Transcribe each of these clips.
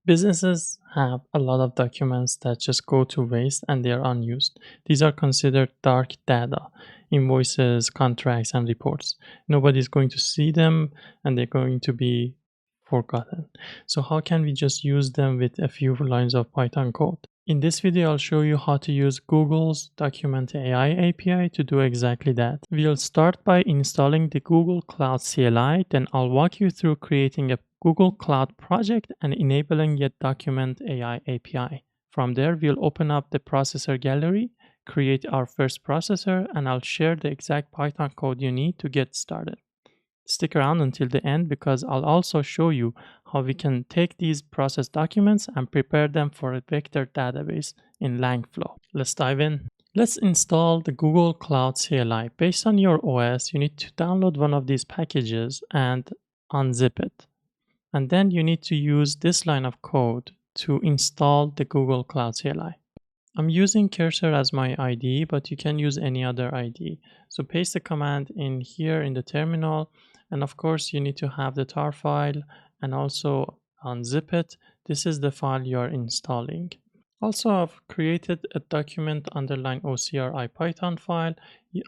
Businesses have a lot of documents that just go to waste and they are unused. These are considered dark data, invoices, contracts, and reports. Nobody's going to see them and they're going to be forgotten. So how can we just use them with a few lines of Python code? In this video, I'll show you how to use Google's Document AI API to do exactly that. We'll start by installing the Google Cloud CLI, then I'll walk you through creating a Google Cloud project and enabling a Document AI API. From there, we'll open up the processor gallery, create our first processor, and I'll share the exact Python code you need to get started. Stick around until the end because I'll also show you how we can take these process documents and prepare them for a vector database in Langflow. Let's dive in. Let's install the Google Cloud CLI. Based on your OS, you need to download one of these packages and unzip it. And then you need to use this line of code to install the Google Cloud CLI. I'm using Cursor as my IDE, but you can use any other IDE. So paste the command in here in the terminal, and of course you need to have the tar file and also unzip it. This is the file you are installing. Also, I've created a document underline OCR IPython file.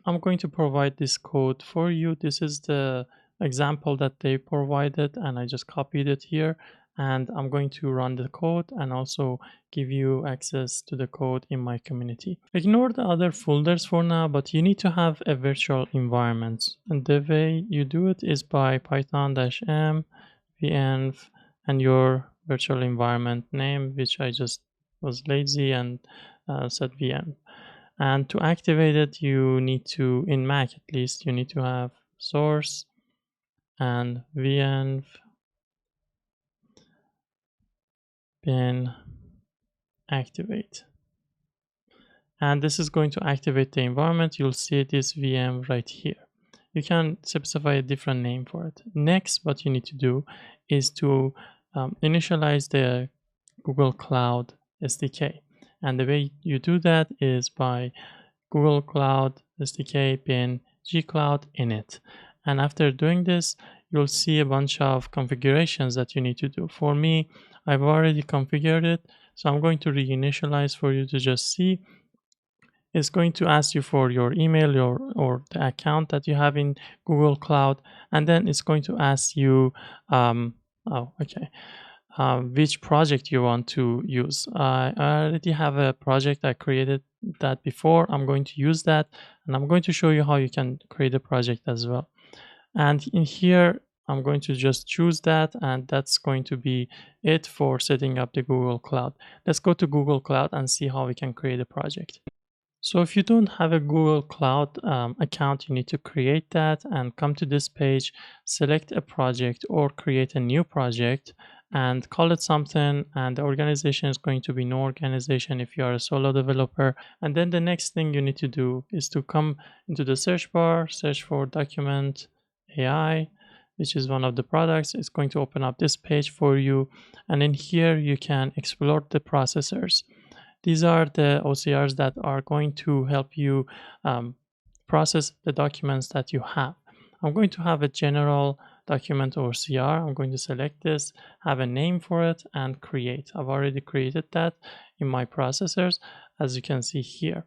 I'm going to provide this code for you. This is the example that they provided and I just copied it here, and I'm going to run the code and also give you access to the code in my community. Ignore the other folders for now, but you need to have a virtual environment, and the way you do it is by python-m venv and your virtual environment name, which I just was lazy and set venv. And to activate it, you need to, in Mac at least, you need to have source and venv bin activate, and this is going to activate the environment. You'll see this VM right here. You can specify a different name for it. Next, what you need to do is to initialize the Google Cloud SDK, and the way you do that is by Google Cloud SDK bin gcloud init. And after doing this, you'll see a bunch of configurations that you need to do. For me, I've already configured it, so I'm going to reinitialize for you to just see. It's going to ask you for your email or the account that you have in Google Cloud, and then it's going to ask you which project you want to use. I already have a project. I created that before. I'm going to use that, and I'm going to show you how you can create a project as well. And in here, I'm going to just choose that, and that's going to be it for setting up the Google Cloud. Let's go to Google Cloud and see how we can create a project. So if you don't have a Google Cloud account, you need to create that and come to this page, select a project or create a new project and call it something, and the organization is going to be no organization if you are a solo developer. And then the next thing you need to do is to come into the search bar, search for Document AI, which is one of the products. It's going to open up this page for you, and in here you can explore the processors. These are the OCRs that are going to help you process the documents that you have. I'm going to have a general document OCR. I'm going to select this, have a name for it, and create. I've already created that in my processors, as you can see here.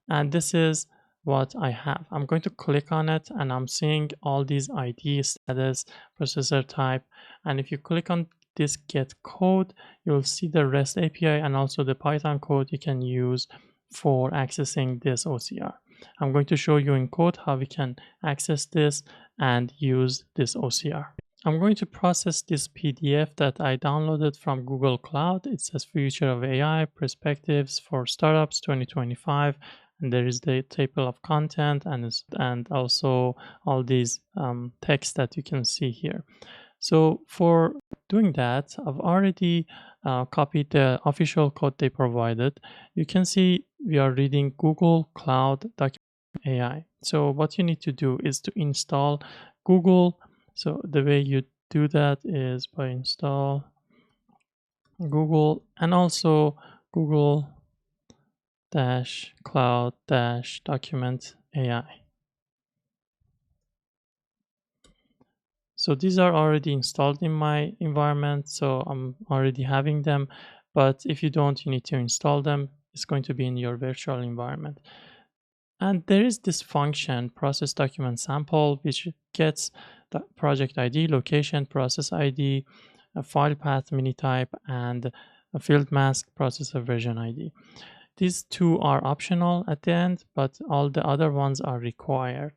And this is what I have. I'm going to click on it, and I'm seeing all these ID, status, processor type. And if you click on this get code, you'll see the REST API and also the Python code you can use for accessing this OCR. I'm going to show you in code how we can access this and use this OCR. I'm going to process this PDF that I downloaded from Google Cloud. It says Future of AI, Perspectives for Startups 2025. And there is the table of content and also all these text that you can see here. So for doing that, I've already copied the official code they provided. You can see we are reading Google Cloud Document AI. So what you need to do is to install Google. So the way you do that is by install Google and also Google Cloud Document AI. So these are already installed in my environment, so I'm already having them. But if you don't, you need to install them. It's going to be in your virtual environment. And there is this function, process document sample, which gets the project ID, location, process ID, a file path, mini type, and a field mask, processor version ID. These two are optional at the end, but all the other ones are required.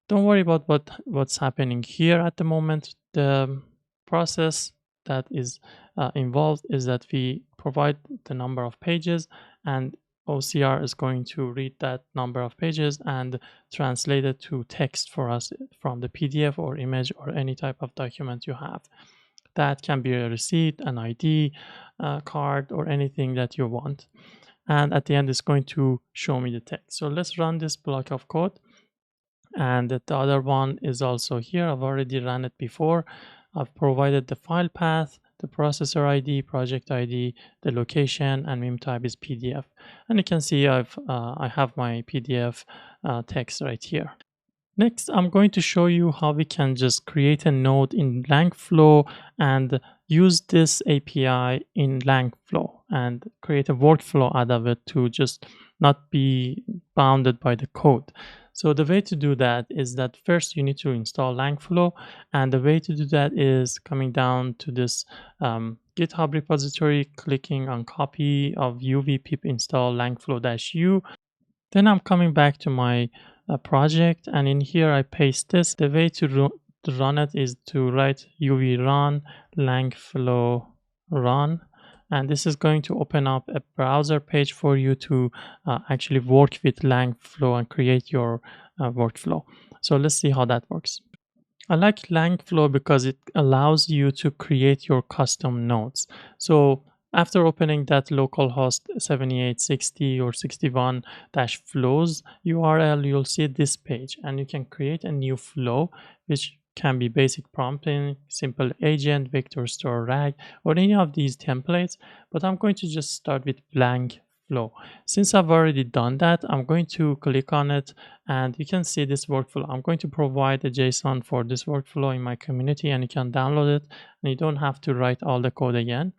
Don't worry about what's happening here at the moment. The process that is involved is that we provide the number of pages, and OCR is going to read that number of pages and translate it to text for us from the PDF or image or any type of document you have. That can be a receipt, an ID card, or anything that you want. And at the end, it's going to show me the text. So let's run this block of code. And the other one is also here. I've already run it before. I've provided the file path, the processor ID, project ID, the location, and meme type is PDF. And you can see I have my PDF text right here. Next, I'm going to show you how we can just create a node in Langflow and use this API in Langflow and create a workflow out of it to just not be bounded by the code. So the way to do that is that first you need to install Langflow, and the way to do that is coming down to this GitHub repository, clicking on copy of uv pip install langflow-u. Then I'm coming back to my project, and in here I paste this. The way to run it is to write uv run langflow run, and this is going to open up a browser page for you to actually work with Langflow and create your workflow. So let's see how that works. I like Langflow because it allows you to create your custom nodes. So after opening that localhost 7860 or 61-flows URL, you'll see this page, and you can create a new flow, which can be basic prompting, simple agent, vector store, rag, or any of these templates. But I'm going to just start with blank flow. Since I've already done that, I'm going to click on it, and you can see this workflow. I'm going to provide a JSON for this workflow in my community, and you can download it, and you don't have to write all the code again.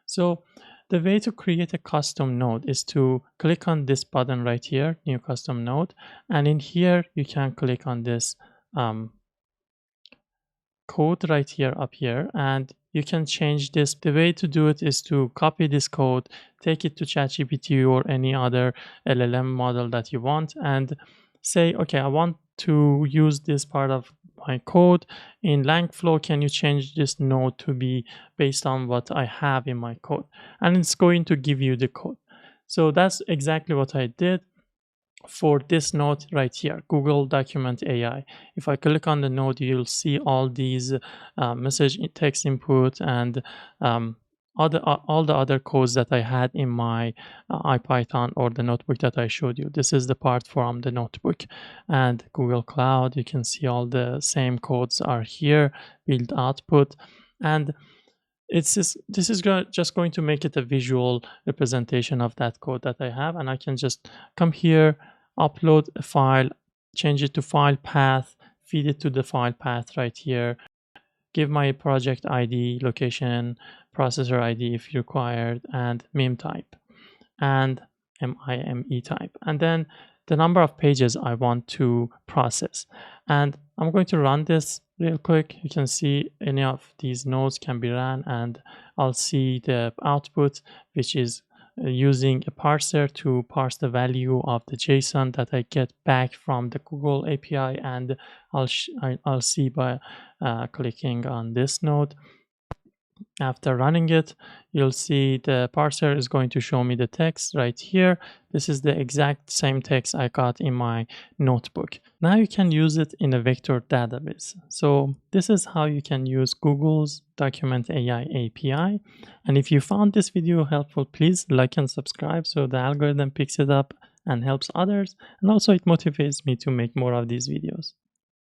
So the way to create a custom node is to click on this button right here, new custom node, and in here you can click on this code right here up here, and you can change this. The way to do it is to copy this code, take it to ChatGPT or any other LLM model that you want, and say, okay, I want to use this part of my code in Langflow. Can you change this node to be based on what I have in my code? And it's going to give you the code. So that's exactly what I did for this node right here, Google Document AI. If I click on the node, you'll see all these message text input and all the other codes that I had in my IPython or the notebook that I showed you. This is the part from the notebook. And Google Cloud, you can see all the same codes are here, build output. And this is just going to make it a visual representation of that code that I have, and I can just come here, upload a file, change it to file path, feed it to the file path right here, give my project ID, location, processor ID if required, and meme type and MIME type, and then the number of pages I want to process. And I'm going to run this real quick. You can see any of these nodes can be run, and I'll see the output, which is using a parser to parse the value of the JSON that I get back from the Google API, and I'll see by clicking on this node. After running it, you'll see the parser is going to show me the text right here. This is the exact same text I got in my notebook. Now you can use it in a vector database. So this is how you can use Google's Document AI API. And if you found this video helpful, please like and subscribe so the algorithm picks it up and helps others. And also it motivates me to make more of these videos.